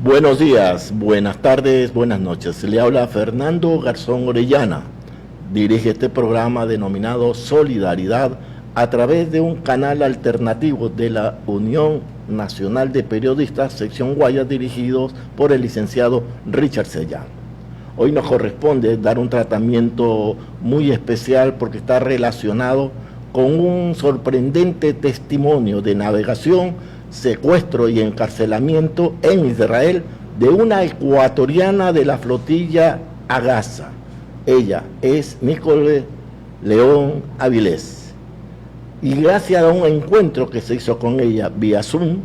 Buenos días, buenas tardes, buenas noches. Le habla Fernando Garzón Orellana. Dirige este programa denominado Solidaridad a través de un canal alternativo de la Unión Nacional de Periodistas, sección Guayas, dirigidos por el licenciado Richard Sellán. Hoy nos corresponde dar un tratamiento muy especial porque está relacionado con un sorprendente testimonio de navegación, secuestro y encarcelamiento en Israel de una ecuatoriana de la flotilla Agasa. Ella es Nicole León Avilés. Y gracias a un encuentro que se hizo con ella vía Zoom,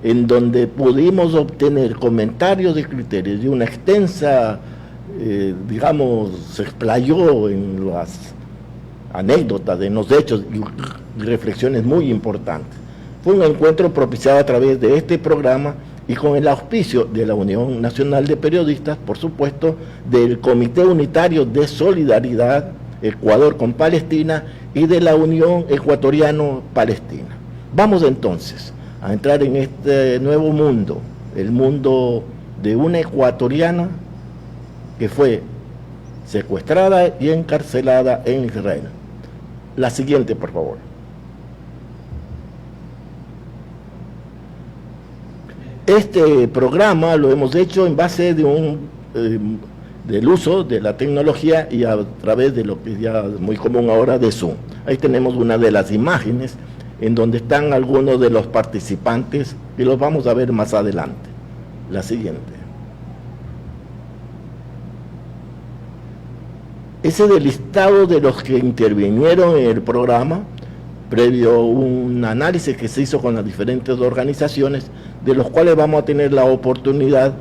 en donde pudimos obtener comentarios y criterios de una extensa, se explayó en las anécdotas, en los hechos y reflexiones muy importantes. Fue un encuentro propiciado a través de este programa y con el auspicio de la Unión Nacional de Periodistas, por supuesto, del Comité Unitario de Solidaridad Ecuador con Palestina y de la Unión Ecuatoriano-Palestina. Vamos entonces a entrar en este nuevo mundo, el mundo de una ecuatoriana que fue secuestrada y encarcelada en Israel. La siguiente, por favor. Este programa lo hemos hecho en base de del uso de la tecnología y a través de lo que ya es muy común ahora de Zoom. Ahí tenemos una de las imágenes en donde están algunos de los participantes y los vamos a ver más adelante. La siguiente. Ese del listado de los que intervinieron en el programa, previo a un análisis que se hizo con las diferentes organizaciones, de los cuales vamos a tener la oportunidad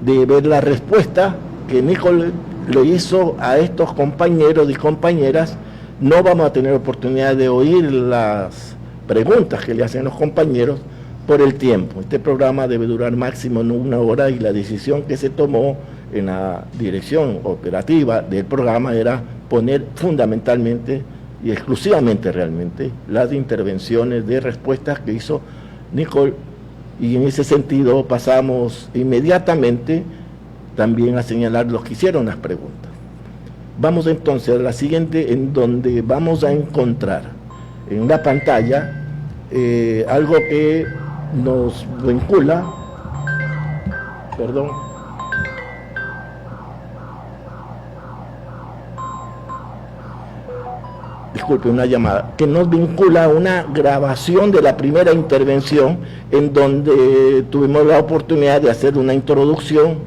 de ver la respuesta que Nicole le hizo a estos compañeros y compañeras. No vamos a tener oportunidad de oír las preguntas que le hacen los compañeros por el tiempo. Este programa debe durar máximo 1 hora y la decisión que se tomó en la dirección operativa del programa era poner fundamentalmente y exclusivamente realmente las intervenciones de respuestas que hizo Nicole, y en ese sentido pasamos inmediatamente también a señalar los que hicieron las preguntas. Vamos entonces a la siguiente, en donde vamos a encontrar en la pantalla algo que nos vincula, una llamada, que nos vincula a una grabación de la primera intervención en donde tuvimos la oportunidad de hacer una introducción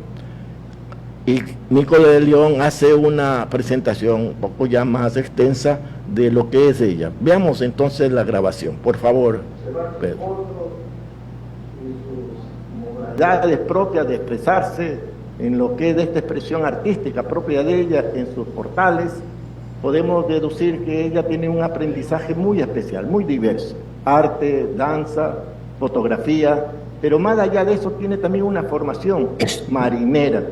y Nicole de León hace una presentación un poco ya más extensa de lo que es ella. Veamos entonces la grabación, por favor, Pedro. Modalidades propias de expresarse en lo que es de esta expresión artística propia de ella en sus portales, podemos deducir que ella tiene un aprendizaje muy especial, muy diverso. Arte, danza, fotografía, pero más allá de eso tiene también una formación marinera.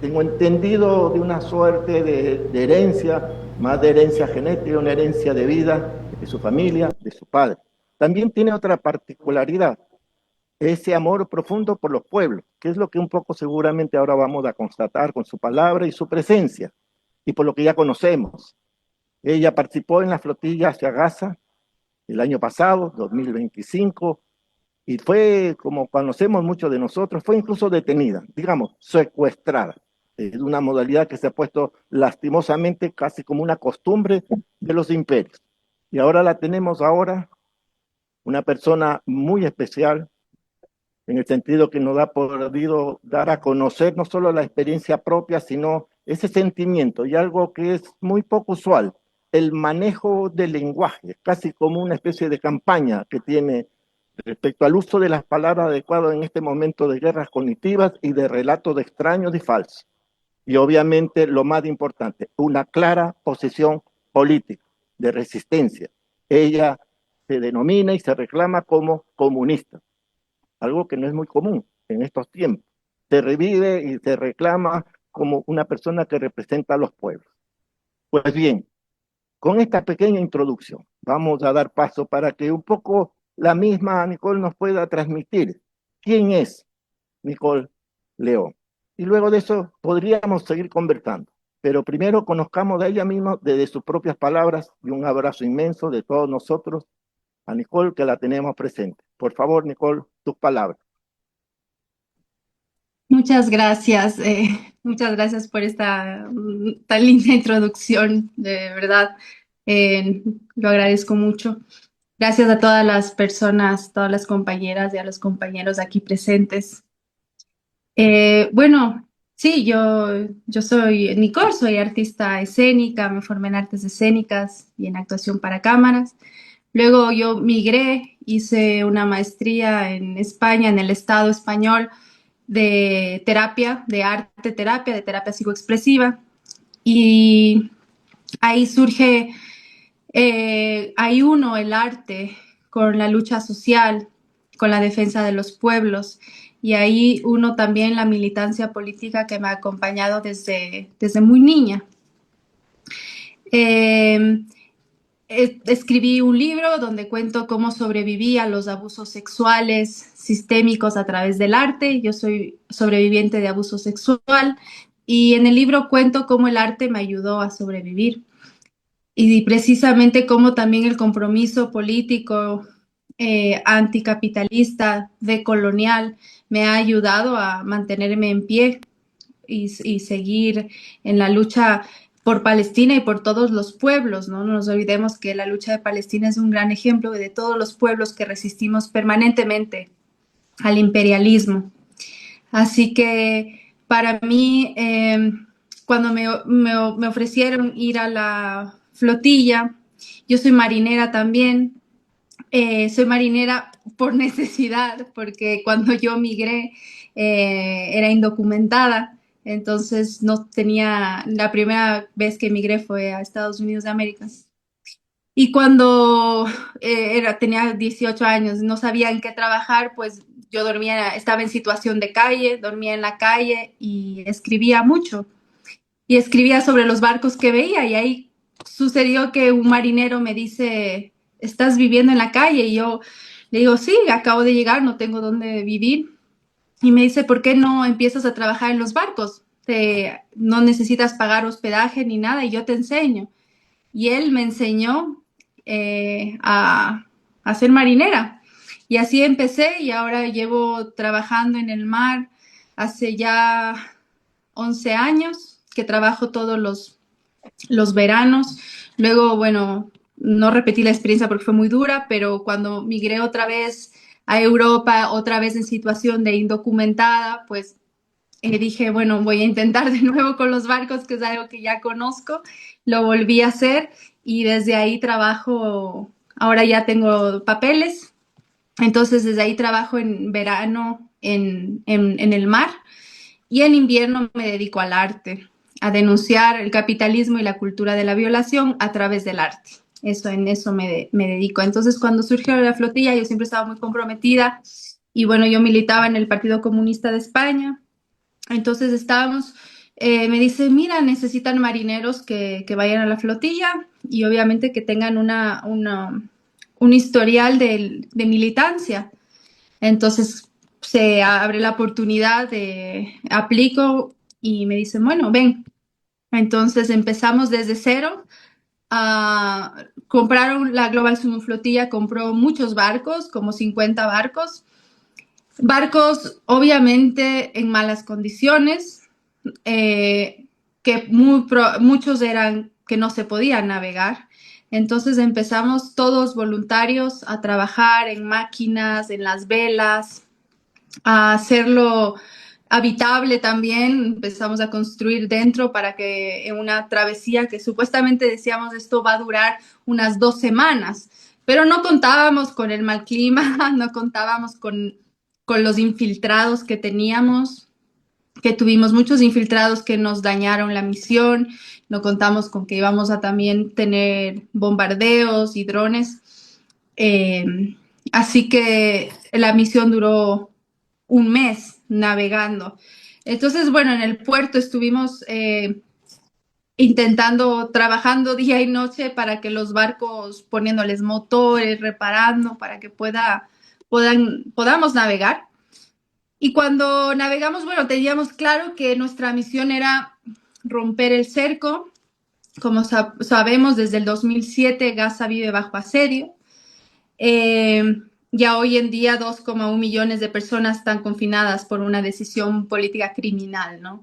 Tengo entendido de una suerte de herencia, más de herencia genética, una herencia de vida de su familia, de su padre. También tiene otra particularidad, ese amor profundo por los pueblos, que es lo que un poco seguramente ahora vamos a constatar con su palabra y su presencia, y por lo que ya conocemos. Ella participó en la flotilla hacia Gaza el año pasado, 2025, y fue, como conocemos muchos de nosotros, fue incluso detenida, digamos, secuestrada. Es una modalidad que se ha puesto lastimosamente casi como una costumbre de los imperios. Y ahora la tenemos una persona muy especial, en el sentido que nos ha podido dar a conocer no solo la experiencia propia, sino ese sentimiento y algo que es muy poco usual, el manejo del lenguaje, casi como una especie de campaña que tiene respecto al uso de las palabras adecuadas en este momento de guerras cognitivas y de relatos de extraños y falsos. Y obviamente lo más importante, una clara posición política de resistencia. Ella se denomina y se reclama como comunista, algo que no es muy común en estos tiempos. Se revive y se reclama como una persona que representa a los pueblos. Pues bien, con esta pequeña introducción vamos a dar paso para que un poco la misma Nicole nos pueda transmitir quién es Nicole León. Y luego de eso podríamos seguir conversando. Pero primero conozcamos de ella misma, desde sus propias palabras, y un abrazo inmenso de todos nosotros a Nicole, que la tenemos presente. Por favor, Nicole, tus palabras. Muchas gracias por esta tan linda introducción, de verdad, lo agradezco mucho. Gracias a todas las personas, todas las compañeras y a los compañeros aquí presentes. Bueno, sí, yo soy Nicole, soy artista escénica, me formé en artes escénicas y en actuación para cámaras. Luego yo migré, hice una maestría en España, en el Estado español, de terapia, de arte terapia, de terapia psicoexpresiva. Y ahí surge, ahí uno el arte con la lucha social, con la defensa de los pueblos. Y ahí uno también la militancia política que me ha acompañado desde muy niña. Eh, Escribí un libro donde cuento cómo sobreviví a los abusos sexuales sistémicos a través del arte. Yo soy sobreviviente de abuso sexual y en el libro cuento cómo el arte me ayudó a sobrevivir y precisamente cómo también el compromiso político anticapitalista, decolonial, me ha ayudado a mantenerme en pie y seguir en la lucha por Palestina y por todos los pueblos, ¿no? No nos olvidemos que la lucha de Palestina es un gran ejemplo de todos los pueblos que resistimos permanentemente al imperialismo. Así que para mí, cuando me ofrecieron ir a la flotilla, yo soy marinera también, soy marinera por necesidad, porque cuando yo migré era indocumentada, entonces no tenía, la primera vez que migré fue a Estados Unidos de América. Y cuando tenía 18 años, no sabía en qué trabajar, pues yo dormía, estaba en situación de calle, dormía en la calle y escribía mucho. Y escribía sobre los barcos que veía y ahí sucedió que un marinero me dice, ¿estás viviendo en la calle? Y yo le digo, sí, acabo de llegar, no tengo dónde vivir. Y me dice, ¿por qué no empiezas a trabajar en los barcos? No necesitas pagar hospedaje ni nada y yo te enseño. Y él me enseñó a ser marinera. Y así empecé y ahora llevo trabajando en el mar hace ya 11 años que trabajo todos los veranos. Luego, bueno, no repetí la experiencia porque fue muy dura, pero cuando migré otra vez a Europa, otra vez en situación de indocumentada, pues dije, bueno, voy a intentar de nuevo con los barcos, que es algo que ya conozco. Lo volví a hacer y desde ahí trabajo, ahora ya tengo papeles, entonces desde ahí trabajo en verano en el mar y en invierno me dedico al arte, a denunciar el capitalismo y la cultura de la violación a través del arte. En eso me dedico. Entonces, cuando surgió la flotilla, yo siempre estaba muy comprometida y bueno, yo militaba en el Partido Comunista de España. Entonces estábamos, me dice, mira, necesitan marineros que vayan a la flotilla y obviamente que tengan un historial de militancia. Entonces se abre la oportunidad de aplico y me dicen, bueno, ven. Entonces empezamos desde cero. Compraron la Global Sumo Flotilla, compró muchos barcos, como 50 barcos. Barcos obviamente en malas condiciones, que muchos eran que no se podían navegar. Entonces empezamos todos voluntarios a trabajar en máquinas, en las velas, a hacerlo habitable también. Empezamos a construir dentro para que en una travesía que supuestamente decíamos esto va a durar unas 2 semanas, pero no contábamos con el mal clima, no contábamos con los infiltrados que teníamos, que tuvimos muchos infiltrados que nos dañaron la misión, no contamos con que íbamos a también tener bombardeos y drones. Eh, Así que la misión duró un mes navegando. Entonces, bueno, en el puerto estuvimos intentando, trabajando día y noche para que los barcos, poniéndoles motores, reparando, para que podamos navegar. Y cuando navegamos, bueno, teníamos claro que nuestra misión era romper el cerco. Como sabemos, desde el 2007 Gaza vive bajo asedio. Eh, ya hoy en día 2,1 millones de personas están confinadas por una decisión política criminal, ¿no?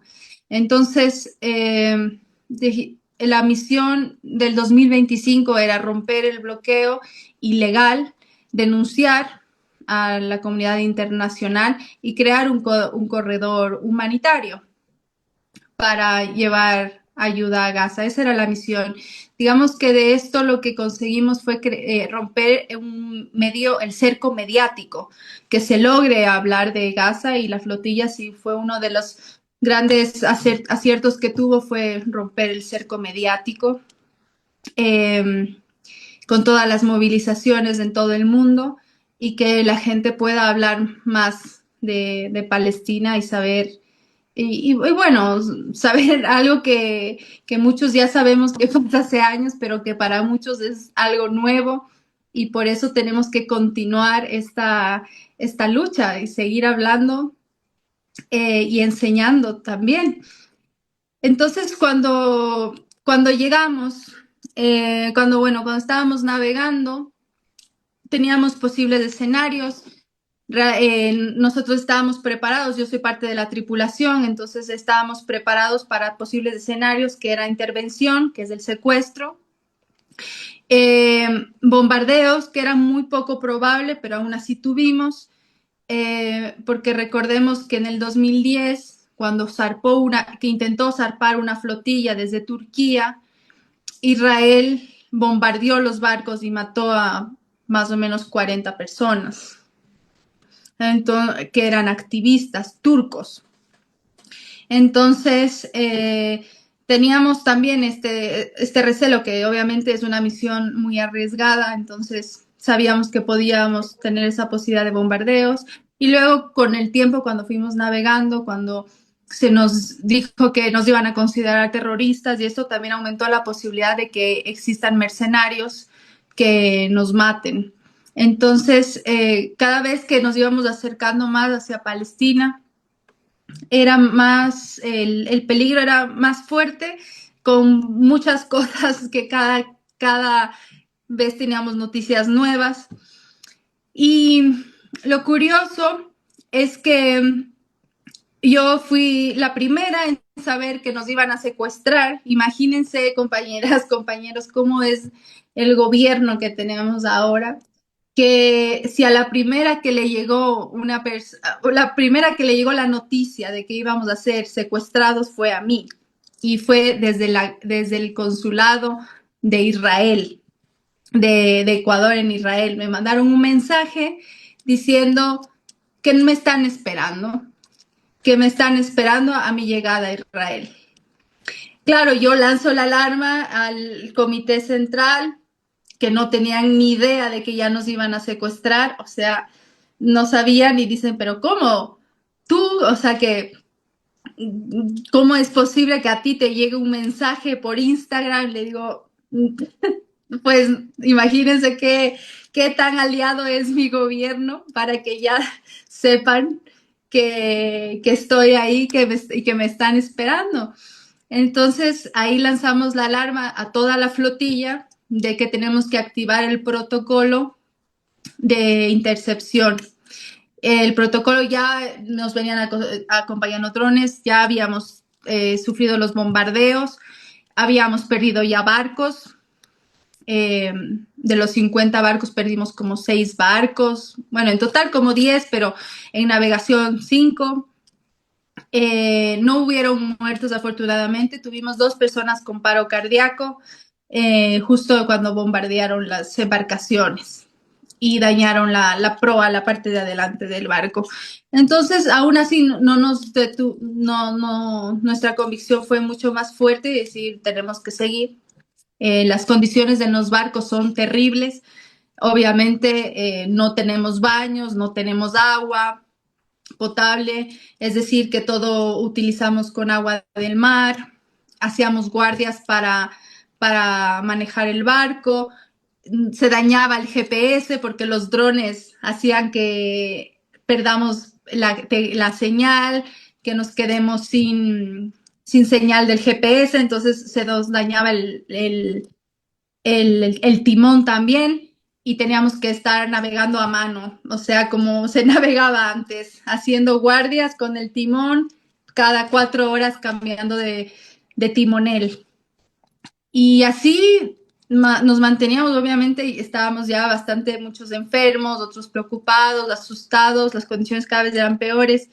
Entonces, la misión del 2025 era romper el bloqueo ilegal, denunciar a la comunidad internacional y crear un corredor humanitario para llevar ayuda a Gaza. Esa era la misión. Digamos que de esto lo que conseguimos fue romper el cerco mediático, que se logre hablar de Gaza, y la flotilla sí fue uno de los grandes aciertos que tuvo, fue romper el cerco mediático, con todas las movilizaciones en todo el mundo, y que la gente pueda hablar más de Palestina y saber. Y bueno, saber algo que muchos ya sabemos que pasa hace años, pero que para muchos es algo nuevo, y por eso tenemos que continuar esta lucha y seguir hablando y enseñando también. Entonces, cuando llegamos, cuando estábamos navegando, teníamos posibles escenarios. Nosotros estábamos preparados, yo soy parte de la tripulación, entonces estábamos preparados para posibles escenarios, que era intervención, que es el secuestro, bombardeos, que era muy poco probable, pero aún así tuvimos, porque recordemos que en el 2010, cuando que intentó zarpar una flotilla desde Turquía, Israel bombardeó los barcos y mató a más o menos 40 personas. Entonces, que eran activistas turcos. Entonces, teníamos también este recelo, que obviamente es una misión muy arriesgada, entonces sabíamos que podíamos tener esa posibilidad de bombardeos. Y luego, con el tiempo, cuando fuimos navegando, cuando se nos dijo que nos iban a considerar terroristas, y esto también aumentó la posibilidad de que existan mercenarios que nos maten. Entonces, cada vez que nos íbamos acercando más hacia Palestina, era más, el peligro era más fuerte, con muchas cosas que cada vez teníamos noticias nuevas. Y lo curioso es que yo fui la primera en saber que nos iban a secuestrar. Imagínense, compañeras, compañeros, cómo es el gobierno que tenemos ahora, que si a la primera que le llegó la noticia de que íbamos a ser secuestrados fue a mí, y fue desde el consulado de Israel, de Ecuador en Israel. Me mandaron un mensaje diciendo que me están esperando a mi llegada a Israel. Claro, yo lanzo la alarma al comité central, que no tenían ni idea de que ya nos iban a secuestrar, o sea, no sabían, y dicen, pero ¿cómo? Tú, o sea, ¿cómo es posible que a ti te llegue un mensaje por Instagram? Le digo, pues imagínense qué tan aliado es mi gobierno para que ya sepan que estoy ahí, y que me están esperando. Entonces ahí lanzamos la alarma a toda la flotilla de que tenemos que activar el protocolo de intercepción. El protocolo, ya nos venían acompañando drones, ya habíamos sufrido los bombardeos, habíamos perdido ya barcos. De los 50 barcos perdimos como 6 barcos, bueno, en total como 10, pero en navegación 5. No hubieron muertos, afortunadamente. Tuvimos 2 personas con paro cardíaco, justo cuando bombardearon las embarcaciones y dañaron la proa, la parte de adelante del barco. Entonces, aún así, nuestra convicción fue mucho más fuerte, es decir, tenemos que seguir. Las condiciones de los barcos son terribles. Obviamente, no tenemos baños, no tenemos agua potable, es decir, que todo utilizamos con agua del mar. Hacíamos guardias para manejar el barco. Se dañaba el GPS porque los drones hacían que perdamos la señal, que nos quedemos sin señal del GPS, entonces se nos dañaba el timón también y teníamos que estar navegando a mano, o sea, como se navegaba antes, haciendo guardias con el timón, cada 4 horas cambiando de timonel. Y así nos manteníamos, obviamente, y estábamos ya bastante, muchos enfermos, otros preocupados, asustados, las condiciones cada vez eran peores,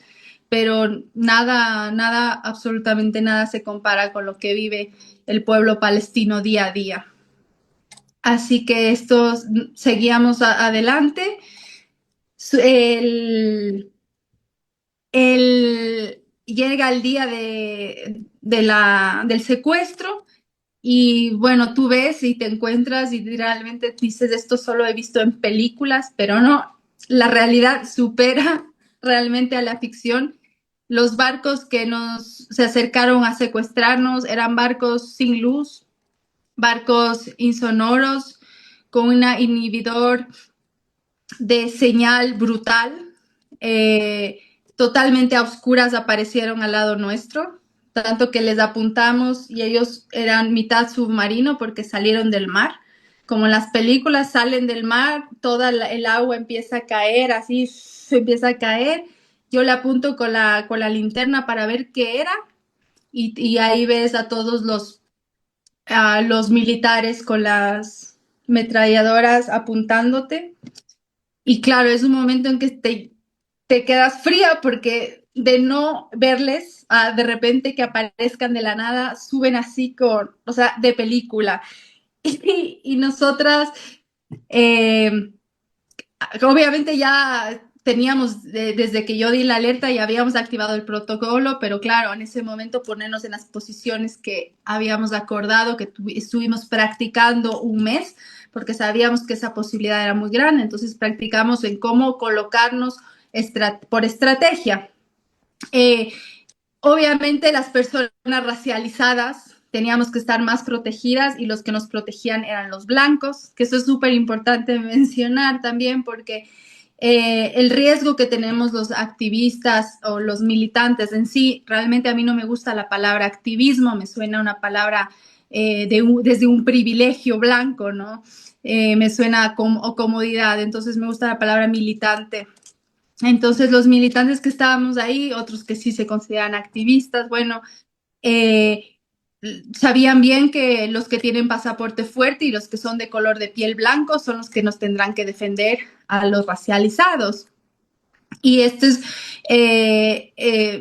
pero nada, nada, absolutamente nada se compara con lo que vive el pueblo palestino día a día. Así que seguíamos adelante. Llega el día del secuestro y bueno, tú ves y te encuentras y realmente dices, esto solo he visto en películas, pero no, la realidad supera realmente a la ficción. Los barcos que se acercaron a secuestrarnos eran barcos sin luz, barcos insonoros, con un inhibidor de señal brutal, totalmente a oscuras aparecieron al lado nuestro, tanto que les apuntamos y ellos eran mitad submarino porque salieron del mar. Como en las películas salen del mar, toda el agua empieza a caer, así empieza a caer. Yo le apunto con la linterna para ver qué era y ahí ves a todos los militares con las metralladoras apuntándote. Y claro, es un momento en que te quedas fría porque de no verles, de repente que aparezcan de la nada, suben así o sea, de película. Y nosotras, eh, obviamente ya teníamos, desde que yo di la alerta, ya habíamos activado el protocolo, pero claro, en ese momento ponernos en las posiciones que habíamos acordado, que estuvimos practicando un mes, porque sabíamos que esa posibilidad era muy grande, entonces practicamos en cómo colocarnos por estrategia. Obviamente las personas racializadas teníamos que estar más protegidas y los que nos protegían eran los blancos, que eso es súper importante mencionar también porque el riesgo que tenemos los activistas o los militantes en sí, realmente a mí no me gusta la palabra activismo, me suena una palabra desde un privilegio blanco, ¿no? Me suena a comodidad, entonces me gusta la palabra militante. Entonces los militantes que estábamos ahí, otros que sí se consideran activistas, bueno, sabían bien que los que tienen pasaporte fuerte y los que son de color de piel blanco son los que nos tendrán que defender a los racializados. Y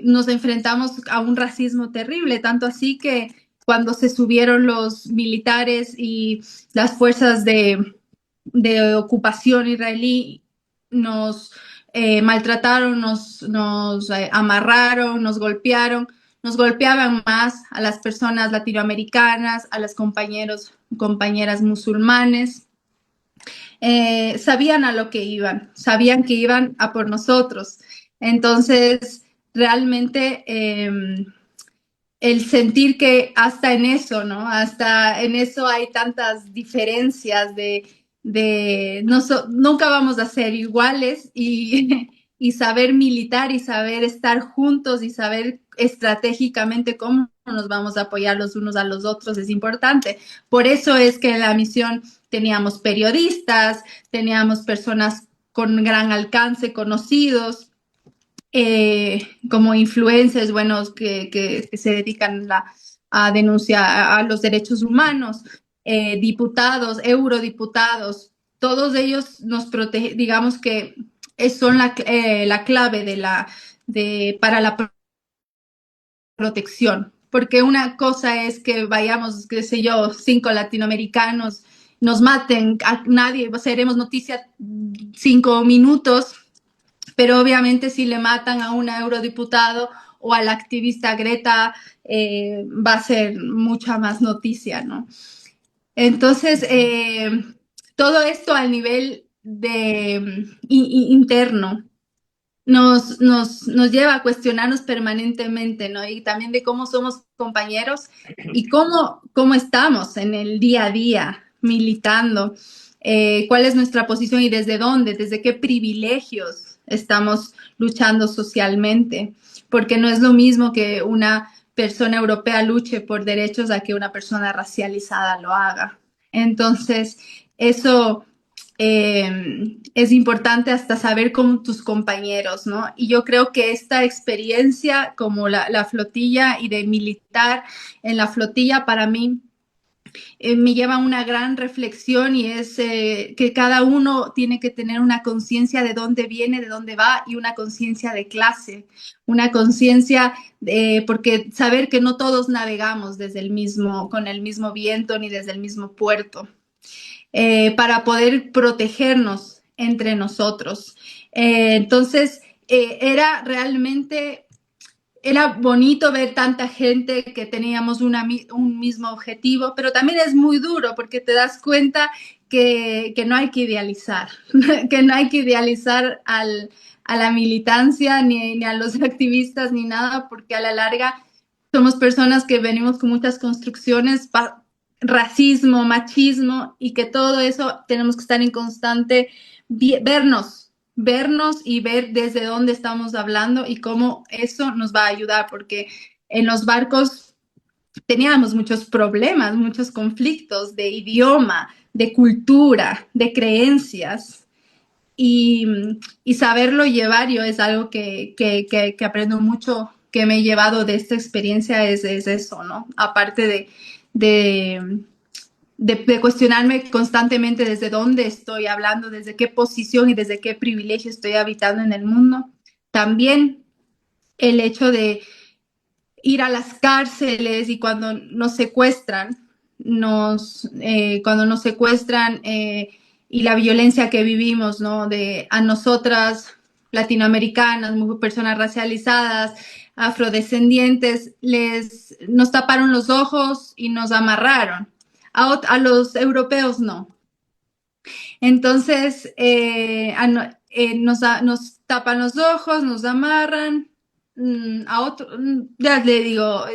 nos enfrentamos a un racismo terrible, tanto así que cuando se subieron los militares y las fuerzas de ocupación israelí nos maltrataron, nos amarraron, nos golpeaban más a las personas latinoamericanas, a las compañeras musulmanes. Sabían a lo que iban, sabían que iban a por nosotros. Entonces, realmente el sentir que hasta en eso, ¿no? Hasta en eso hay tantas diferencias nunca vamos a ser iguales y saber militar y saber estar juntos y saber estratégicamente cómo nos vamos a apoyar los unos a los otros es importante. Por eso es que en la misión teníamos periodistas, teníamos personas con gran alcance, conocidos, como influencers, buenos que se dedican a denunciar a los derechos humanos, diputados, eurodiputados, todos ellos nos protegen, digamos que son la clave para la protección, porque una cosa es que vayamos, qué sé yo, 5 latinoamericanos, nos maten, a nadie, seremos noticia 5 minutos, pero obviamente si le matan a un eurodiputado o al activista Greta, va a ser mucha más noticia, ¿no? Entonces, todo esto al nivel interno nos lleva a cuestionarnos permanentemente, ¿no? Y también de cómo somos compañeros y cómo estamos en el día a día militando, cuál es nuestra posición y desde dónde, desde qué privilegios estamos luchando socialmente, porque no es lo mismo que una persona europea luche por derechos a que una persona racializada lo haga. Entonces, eso es importante hasta saber con tus compañeros, ¿no? Y yo creo que esta experiencia como la flotilla y de militar en la flotilla para mí me lleva a una gran reflexión y es que cada uno tiene que tener una conciencia de dónde viene, de dónde va y una conciencia de clase, una conciencia porque saber que no todos navegamos desde el mismo, con el mismo viento ni desde el mismo puerto, para poder protegernos entre nosotros. Entonces, era realmente era bonito ver tanta gente que teníamos un mismo objetivo, pero también es muy duro porque te das cuenta que no hay que idealizar, que no hay que idealizar a la militancia ni a los activistas ni nada, porque a la larga somos personas que venimos con muchas construcciones, racismo, machismo, y que todo eso tenemos que estar en constante vernos y ver desde dónde estamos hablando y cómo eso nos va a ayudar, porque en los barcos teníamos muchos problemas, muchos conflictos de idioma, de cultura, de creencias. Y, y saberlo llevar yo es algo que aprendo mucho, que me he llevado de esta experiencia, es eso, ¿no? Aparte de, de cuestionarme constantemente desde dónde estoy hablando, desde qué posición y desde qué privilegio estoy habitando en el mundo. También el hecho de ir a las cárceles y cuando nos secuestran, cuando nos secuestran y la violencia que vivimos, ¿no? De a nosotras, latinoamericanas, personas racializadas, afrodescendientes, nos taparon los ojos y nos amarraron. A los europeos no. Entonces, nos tapan los ojos, nos amarran. A otro, ya le digo,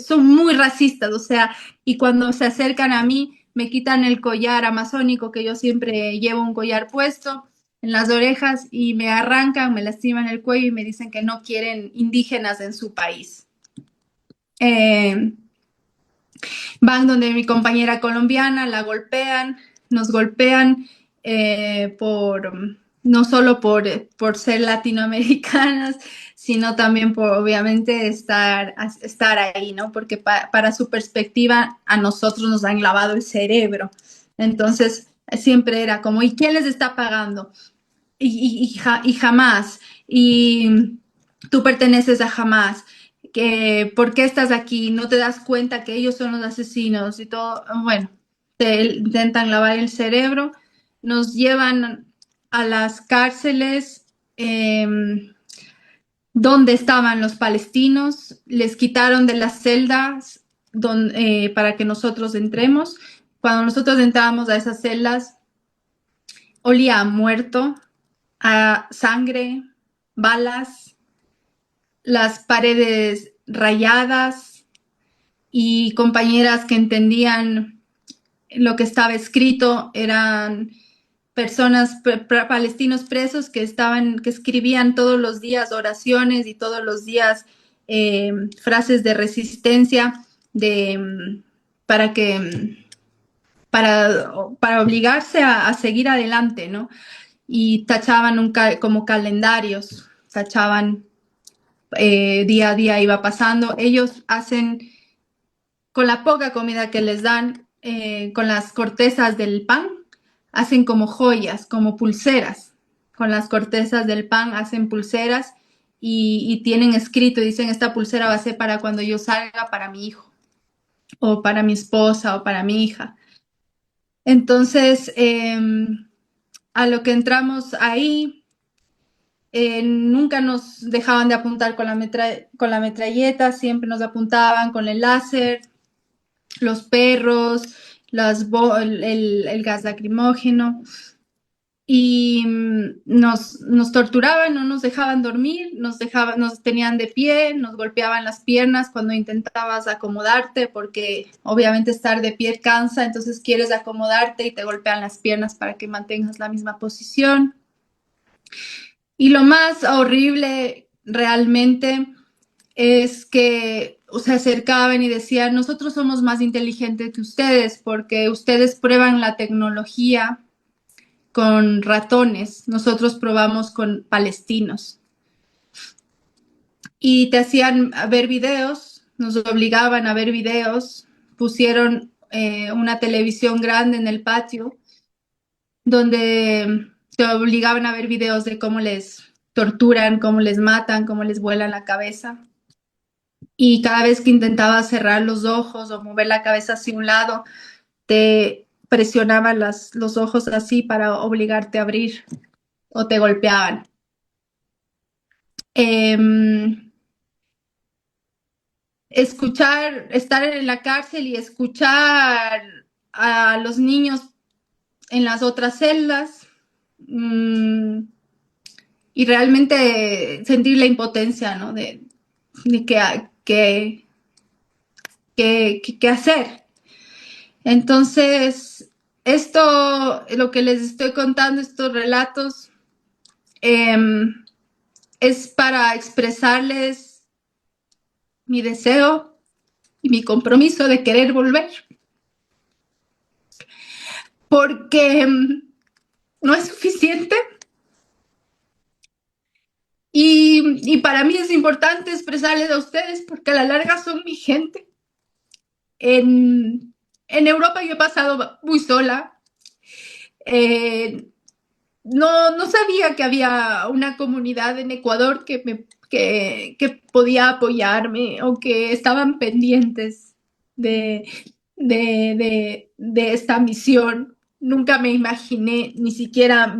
son muy racistas, o sea, y cuando se acercan a mí, me quitan el collar amazónico, que yo siempre llevo un collar puesto en las orejas, y me arrancan, me lastiman el cuello y me dicen que no quieren indígenas en su país. Van donde mi compañera colombiana, la golpean, nos golpean no solo por ser latinoamericanas, sino también por obviamente estar ahí, ¿no? Porque para su perspectiva a nosotros nos han lavado el cerebro. Entonces siempre era como, ¿y quién les está pagando? Y jamás. Y tú perteneces a jamás. ¿Por qué estás aquí? No te das cuenta que ellos son los asesinos y todo. Bueno, te intentan lavar el cerebro, nos llevan a las cárceles donde estaban los palestinos, les quitaron de las celdas para que nosotros entremos. Cuando nosotros entrábamos a esas celdas, olía a muerto, a sangre, balas, las paredes rayadas y compañeras que entendían lo que estaba escrito eran personas palestinos presos que escribían todos los días oraciones y todos los días frases de resistencia para para obligarse a seguir adelante, ¿no? Y tachaban como calendarios, tachaban día a día iba pasando. Ellos hacen, con la poca comida que les dan, con las cortezas del pan, hacen como joyas, como pulseras. Con las cortezas del pan hacen pulseras y tienen escrito, dicen, esta pulsera va a ser para cuando yo salga para mi hijo, o para mi esposa, o para mi hija. Entonces, a lo que entramos ahí, nunca nos dejaban de apuntar con la metralleta, siempre nos apuntaban con el láser, los perros, el gas lacrimógeno, y nos torturaban, no nos dejaban dormir, nos tenían de pie, nos golpeaban las piernas cuando intentabas acomodarte, porque obviamente estar de pie cansa, entonces quieres acomodarte y te golpean las piernas para que mantengas la misma posición. Y lo más horrible realmente es que se acercaban y decían, nosotros somos más inteligentes que ustedes porque ustedes prueban la tecnología con ratones, nosotros probamos con palestinos. Y te hacían ver videos, nos obligaban a ver videos, pusieron una televisión grande en el patio donde te obligaban a ver videos de cómo les torturan, cómo les matan, cómo les vuelan la cabeza. Y cada vez que intentabas cerrar los ojos o mover la cabeza hacia un lado, te presionaban los ojos así para obligarte a abrir o te golpeaban. Estar en la cárcel y escuchar a los niños en las otras celdas y realmente sentir la impotencia, ¿no? De qué hacer. Entonces, lo que les estoy contando, estos relatos, es para expresarles mi deseo y mi compromiso de querer volver. Porque no es suficiente. Y para mí es importante expresarles a ustedes porque a la larga son mi gente. En Europa yo he pasado muy sola. No sabía que había una comunidad en Ecuador que podía apoyarme o que estaban pendientes de, de esta misión. Nunca me imaginé, ni siquiera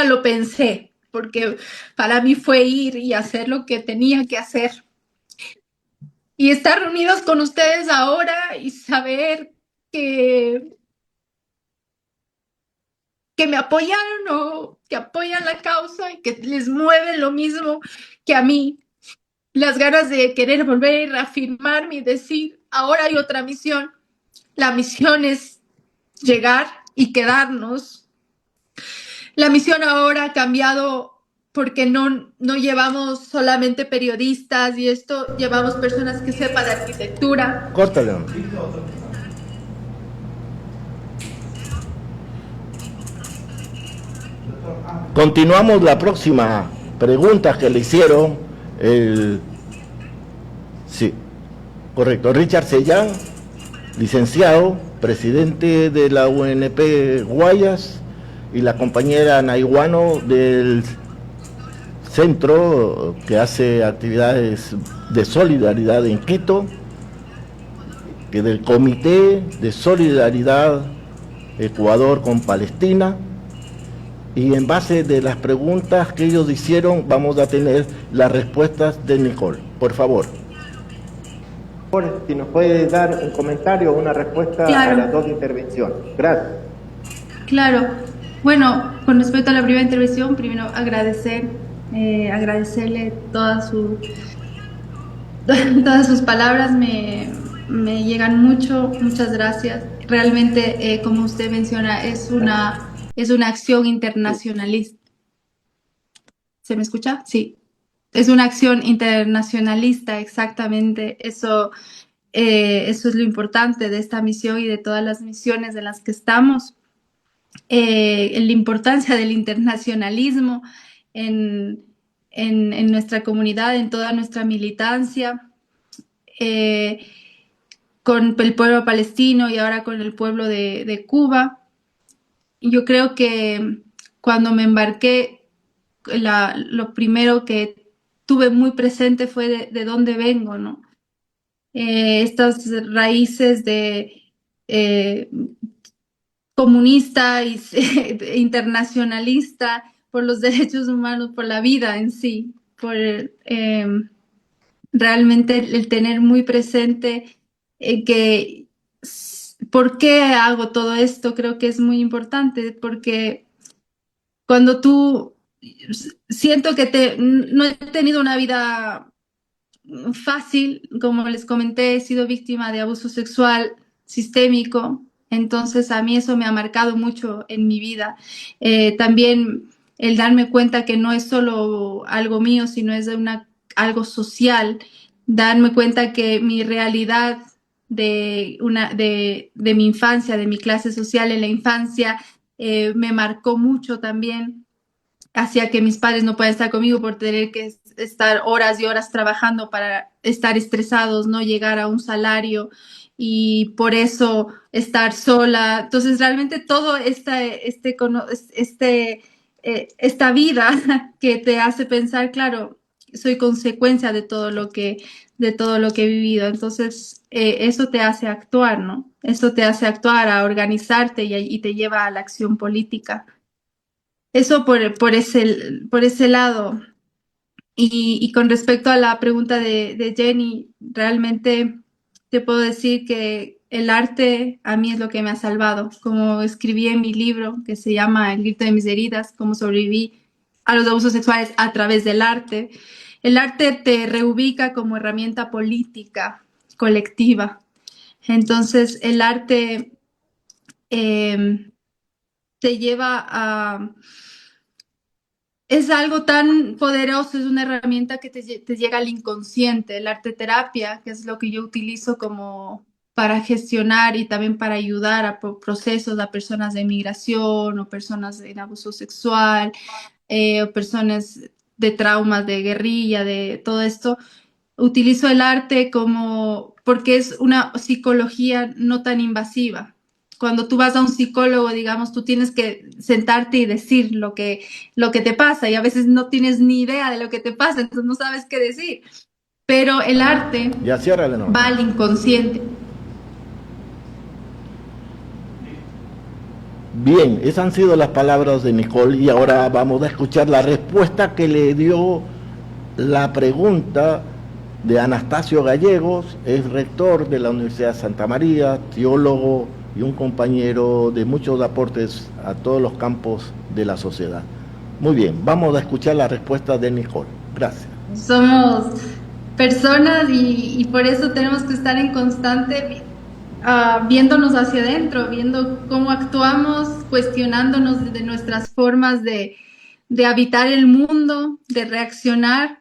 lo pensé, porque para mí fue ir y hacer lo que tenía que hacer. Y estar reunidos con ustedes ahora y saber que me apoyaron o que apoyan la causa y que les mueve lo mismo que a mí. Las ganas de querer volver a reafirmarme y decir, ahora hay otra misión. La misión es llegar y quedarnos. La misión ahora ha cambiado porque no llevamos solamente periodistas y esto, llevamos personas que sepan de arquitectura. Córtalo. Continuamos la próxima pregunta que le hicieron sí, correcto, Richard Sellán, licenciado, presidente de la UNP Guayas, y la compañera Naihuano del centro que hace actividades de solidaridad en Quito, que del Comité de Solidaridad Ecuador con Palestina. Y en base de las preguntas que ellos hicieron, vamos a tener las respuestas de Nicole. Por favor. Si nos puede dar un comentario o una respuesta a las dos intervenciones. Gracias. Claro. Bueno, con respecto a la primera intervención, primero agradecerle todas sus palabras, me llegan mucho, muchas gracias. Realmente, como usted menciona, es una acción internacionalista. ¿Se me escucha? Sí. Es una acción internacionalista, exactamente. Eso es lo importante de esta misión y de todas las misiones en las que estamos. La importancia del internacionalismo en nuestra comunidad, en toda nuestra militancia, con el pueblo palestino y ahora con el pueblo de Cuba. Yo creo que cuando me embarqué, lo primero que tuve muy presente fue de dónde vengo, ¿no? Estas raíces de comunista y internacionalista por los derechos humanos, por la vida en sí, por realmente el tener muy presente que por qué hago todo esto, creo que es muy importante, porque cuando tú siento que no he tenido una vida fácil, como les comenté, he sido víctima de abuso sexual sistémico, entonces a mí eso me ha marcado mucho en mi vida. También el darme cuenta que no es solo algo mío, sino es algo social, darme cuenta que mi realidad de mi infancia, de mi clase social en la infancia, me marcó mucho también, hacía que mis padres no puedan estar conmigo por tener que estar horas y horas trabajando para estar estresados, no llegar a un salario y por eso estar sola. Entonces, realmente todo esta vida que te hace pensar, claro, soy consecuencia de todo lo que he vivido. Entonces, eso te hace actuar, ¿no? Eso te hace actuar, a organizarte y te lleva a la acción política. Eso por ese lado. Y con respecto a la pregunta de Jenny, realmente te puedo decir que el arte a mí es lo que me ha salvado. Como escribí en mi libro que se llama El grito de mis heridas, cómo sobreviví a los abusos sexuales a través del arte. El arte te reubica como herramienta política colectiva. Entonces, el arte te lleva a es algo tan poderoso, es una herramienta que te llega al inconsciente. La arte terapia, que es lo que yo utilizo como para gestionar y también para ayudar a procesos a personas de migración o personas en abuso sexual, o personas de traumas, de guerrilla, de todo esto. Utilizo el arte como porque es una psicología no tan invasiva. Cuando tú vas a un psicólogo, digamos, tú tienes que sentarte y decir lo que te pasa y a veces no tienes ni idea de lo que te pasa, entonces no sabes qué decir. Pero el arte Ya ciérrale va nomás. al inconsciente. Bien, esas han sido las palabras de Nicole y ahora vamos a escuchar la respuesta que le dio la pregunta de Anastasio Gallegos, es rector de la Universidad de Santa María, teólogo y un compañero de muchos aportes a todos los campos de la sociedad. Muy bien, vamos a escuchar la respuesta de Nicole. Gracias. Somos personas y por eso tenemos que estar en constante viéndonos hacia adentro, viendo cómo actuamos, cuestionándonos de nuestras formas de habitar el mundo, de reaccionar.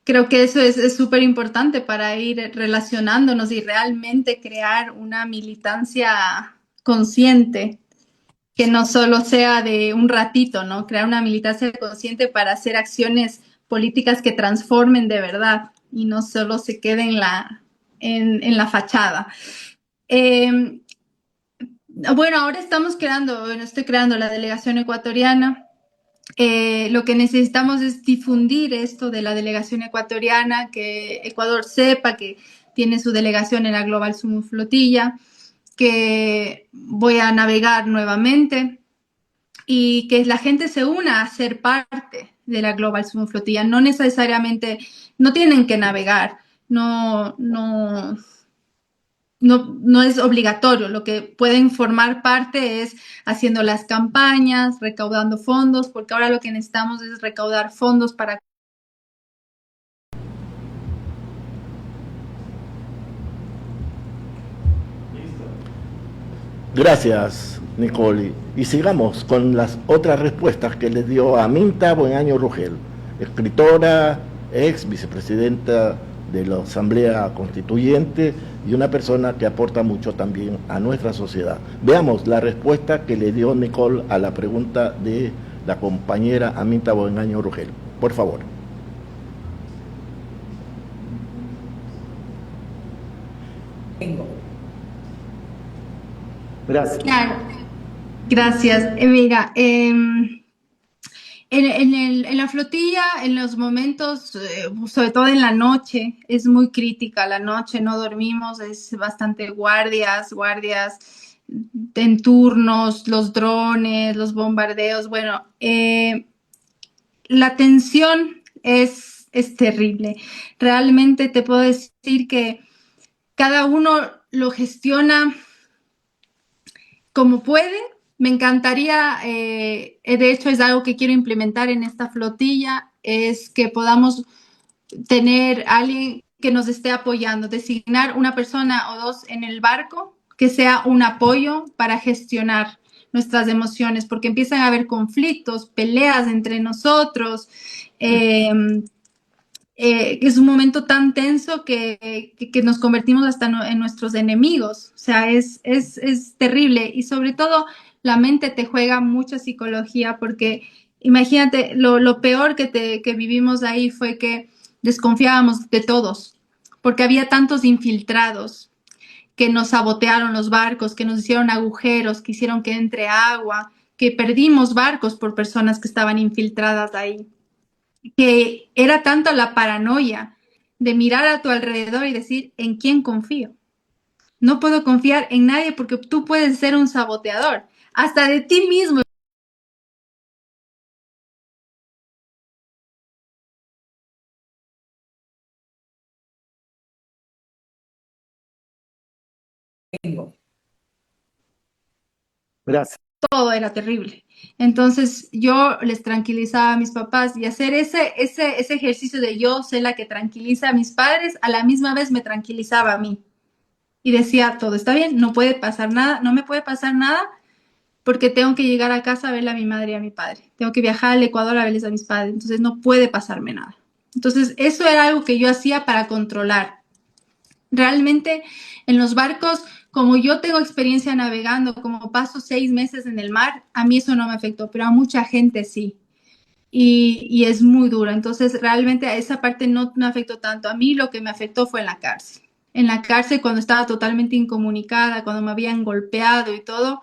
Creo que eso es súper importante para ir relacionándonos y realmente crear una militancia consciente, que no solo sea de un ratito, ¿no? Crear una militancia consciente para hacer acciones políticas que transformen de verdad y no solo se queden en la fachada. Bueno, ahora estoy creando la delegación ecuatoriana. Lo que necesitamos es difundir esto de la delegación ecuatoriana, que Ecuador sepa que tiene su delegación en la Global Sumo Flotilla, que voy a navegar nuevamente y que la gente se una a ser parte de la Global Sumo Flotilla. No necesariamente, no tienen que navegar, no es obligatorio. Lo que pueden formar parte es haciendo las campañas, recaudando fondos, porque ahora lo que necesitamos es recaudar fondos para... Gracias, Nicole. Y sigamos con las otras respuestas que le dio Aminta Buenaño Rugel, escritora, ex vicepresidenta de la Asamblea Constituyente y una persona que aporta mucho también a nuestra sociedad. Veamos la respuesta que le dio Nicole a la pregunta de la compañera Aminta Buenaño Rugel. Por favor. Gracias. Claro, gracias. Mira, en la flotilla, en los momentos, sobre todo en la noche, es muy crítica la noche, no dormimos, es bastante guardias en turnos, los drones, los bombardeos. Bueno, la tensión es terrible. Realmente te puedo decir que cada uno lo gestiona como puede. Me encantaría, de hecho es algo que quiero implementar en esta flotilla, es que podamos tener a alguien que nos esté apoyando, designar una persona o dos en el barco que sea un apoyo para gestionar, nuestras emociones, porque empiezan a haber conflictos, peleas entre nosotros. Es un momento tan tenso que nos convertimos hasta en nuestros enemigos. O sea, es terrible. Y sobre todo, la mente te juega mucha psicología porque imagínate, lo peor que vivimos ahí fue que desconfiábamos de todos, porque había tantos infiltrados que nos sabotearon los barcos, que nos hicieron agujeros, que hicieron que entre agua, que perdimos barcos por personas que estaban infiltradas ahí, que era tanto la paranoia de mirar a tu alrededor y decir, ¿en quién confío? No puedo confiar en nadie porque tú puedes ser un saboteador, hasta de ti mismo. Gracias. Todo era terrible. Entonces yo les tranquilizaba a mis papás y hacer ese ejercicio de yo ser la que tranquiliza a mis padres, a la misma vez me tranquilizaba a mí. Y decía, todo está bien, no puede pasar nada, no me puede pasar nada porque tengo que llegar a casa a verle a mi madre y a mi padre. Tengo que viajar al Ecuador a verles a mis padres, entonces no puede pasarme nada. Entonces eso era algo que yo hacía para controlar. Realmente en los barcos, como yo tengo experiencia navegando, como paso 6 meses en el mar, a mí eso no me afectó, pero a mucha gente sí. Y es muy duro. Entonces, realmente a esa parte no me afectó tanto. A mí lo que me afectó fue en la cárcel. En la cárcel, cuando estaba totalmente incomunicada, cuando me habían golpeado y todo,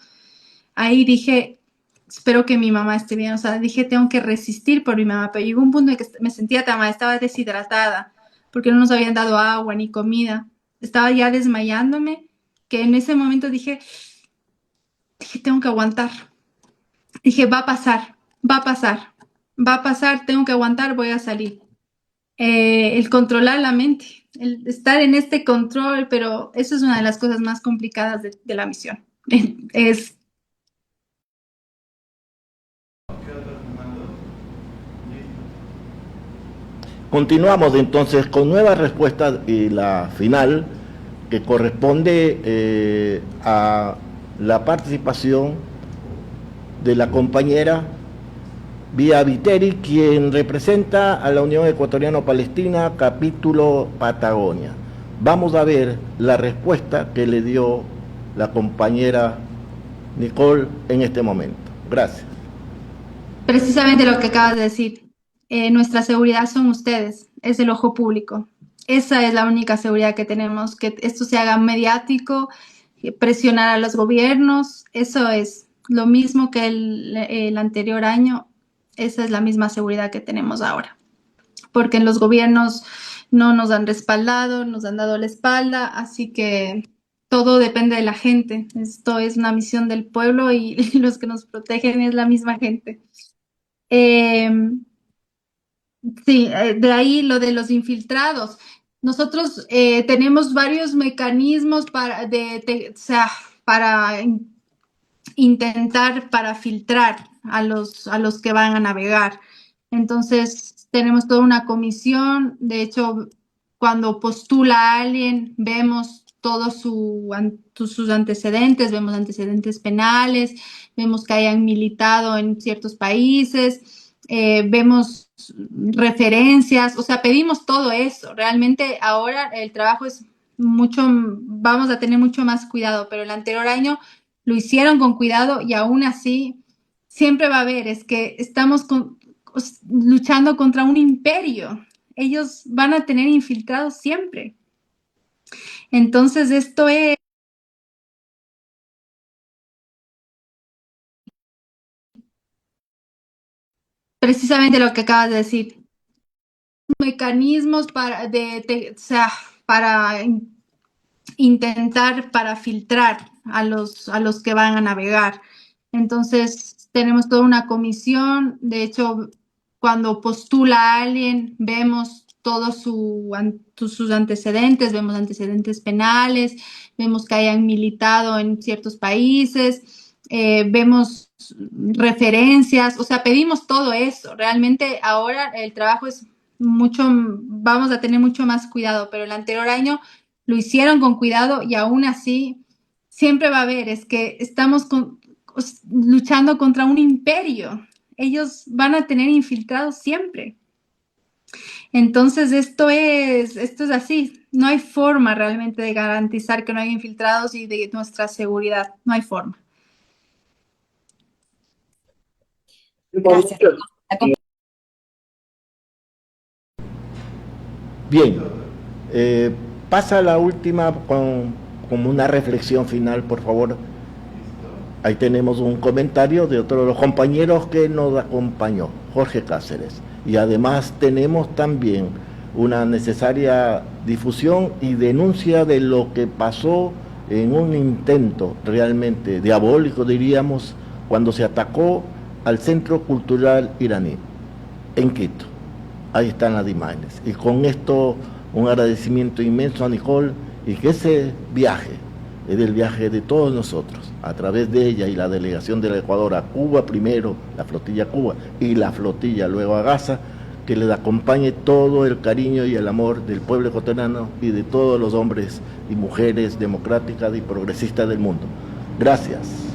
ahí dije, espero que mi mamá esté bien. O sea, dije, tengo que resistir por mi mamá. Pero llegó un punto en que me sentía tan mal, estaba deshidratada, porque no nos habían dado agua ni comida. Estaba ya desmayándome, que en ese momento dije, tengo que aguantar. Dije, va a pasar, va a pasar, va a pasar, tengo que aguantar, voy a salir. El controlar la mente, el estar en este control, pero eso es una de las cosas más complicadas de la misión. Es Continuamos entonces con nuevas respuestas y la final que corresponde a la participación de la compañera Vía Viteri, quien representa a la Unión Ecuatoriano-Palestina, capítulo Patagonia. Vamos a ver la respuesta que le dio la compañera Nicole en este momento. Gracias. precisamente lo que acabas de decir. Nuestra seguridad son ustedes, es el ojo público. Esa es la única seguridad que tenemos, que esto se haga mediático, presionar a los gobiernos, eso es lo mismo que el anterior año, esa es la misma seguridad que tenemos ahora, porque en los gobiernos no nos han respaldado, nos han dado la espalda, así que todo depende de la gente. Esto es una misión del pueblo y los que nos protegen es la misma gente. Eh, sí, de ahí lo de los infiltrados. Nosotros tenemos varios mecanismos o sea, para intentar, para filtrar a los que van a navegar. Entonces, tenemos toda una comisión. De hecho, cuando postula a alguien, vemos todos sus antecedentes, vemos antecedentes penales, vemos que hayan militado en ciertos países, vemos referencias, o sea, pedimos todo eso. Realmente ahora el trabajo es mucho, vamos a tener mucho más cuidado, pero el anterior año lo hicieron con cuidado y aún así siempre va a haber, es que estamos luchando contra un imperio. Ellos van a tener infiltrados siempre. Entonces, esto es precisamente lo que acabas de decir. Mecanismos o sea, para intentar, para filtrar a los que van a navegar. Entonces, tenemos toda una comisión. De hecho, cuando postula a alguien, vemos todos sus antecedentes, vemos antecedentes penales, vemos que hayan militado en ciertos países, vemos referencias, o sea, pedimos todo eso. Realmente ahora el trabajo es mucho, vamos a tener mucho más cuidado, pero el anterior año lo hicieron con cuidado y aún así siempre va a haber, es que estamos luchando contra un imperio. Ellos van a tener infiltrados siempre. Entonces, esto es así. No hay forma realmente de garantizar que no hay infiltrados y de nuestra seguridad. No hay forma. Gracias. Bien, pasa la última como una reflexión final, por favor. Ahí tenemos un comentario de otro de los compañeros que nos acompañó, Jorge Cáceres. Y además tenemos también una necesaria difusión y denuncia de lo que pasó en un intento realmente diabólico, diríamos, cuando se atacó al Centro Cultural Iraní, en Quito. Ahí están las imágenes. Y con esto un agradecimiento inmenso a Nicole, y que ese viaje es el viaje de todos nosotros, a través de ella y la delegación del Ecuador a Cuba primero, la flotilla Cuba, y la flotilla luego a Gaza, que les acompañe todo el cariño y el amor del pueblo ecuatoriano y de todos los hombres y mujeres democráticas y progresistas del mundo. Gracias.